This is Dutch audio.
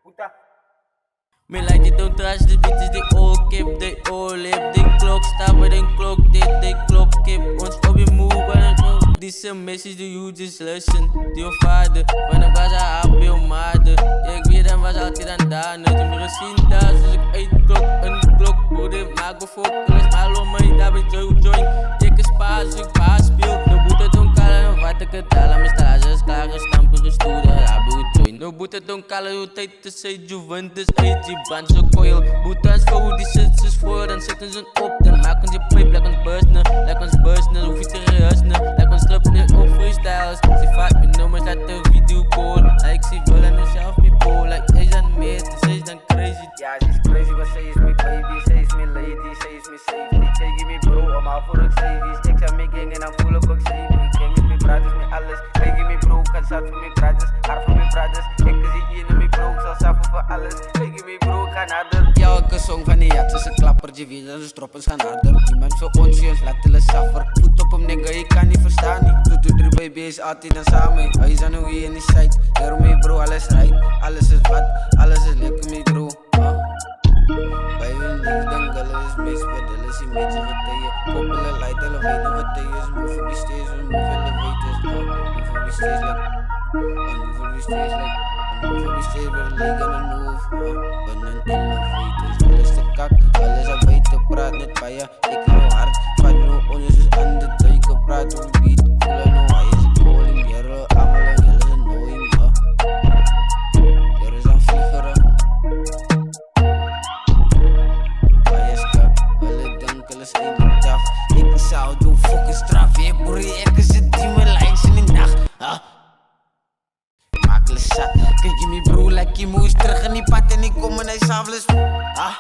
Puta. Me like they don't trash the bitches, they all kip, they all lip. They clock stop with een klok dit, they klok kip. Ons op je moe, but I know. This a message to you, just listen. Die vader, van ik was haar veel maarder. Ik weet hem was altijd aan daar, nooit meer gezien daar. Dus ik uitklok, een klok, broeder, maak me focus. Hallo mij, daar ben ik join. Ik is paas, ik paas speel. No boete don kala, no wat ik het al. Mijn stage is klaar, gestampen, gestoerd, abu join. No boete don kala, hoe tijd te say Juventus, AG, band zo coil. Boete als voor die zit is voor, dan zetten ze op. Dan maken ze pipe, like ons bursten. Like ons bursten, hoef je te rehearsen. Like ons strippen op freestyles. Ze vaak mijn nummers uit de videocall. Like ze willen nu zelf mee pol. Like zij is dan meer, zij is dan crazy. Ja, ze is crazy, maar zij is mijn baby. Zij is mijn lady, zij is mijn safety. Zij geeft me bro, allemaal voor ik savies. Ik zeg mijn gang en dan voel ik ook safety. Gang is mijn brothers, mijn alles. Zij geeft me bro, kan zat voor mijn brothers. Hard voor mijn brothers. Ik zie hier in mijn bro, ik zal zaffen voor alles. Zij geeft me bro, ik ga nader. Ja, elke song van die jats is een klappertje. Wie dan de stroppers gaan harder. Niemand zo onziens, laat hulle suffer. Voet op hem nigga, ik kan niet verstaan niet. 2, 2, 3 baby is altijd dan samen. Hij is aan hoe je in die site. Daarom mee bro, alles right. Alles is wat, alles is lekker mee bro. Bij hun niks denk alles is mis. Wat alles in beetje geteeën. Koppelen light, hulle weten wat hij is. Move op die steeds, move elevators. Move op die steeds like. Move op die steeds like. Move op die steeds bij de league aan de move. Ben een innovators. Alles te kak, alles al weten. Praat net bij je. Ik hou hard. Van nu onderzoek aan de teken. Praat hoe beat. Voelen nu hij is een bowling. Jere allemaal en jelle zijn nooit. Jere zijn vliegeren. Bayeska, alle dank, alles in taf. Ik zou doen fucking straf. Je broer, ik zit die mijn lijns in de nacht. Maak les zat. Kijk je me broer, like je moest terug in die pad en ik kom en hij s'avonds. Ah.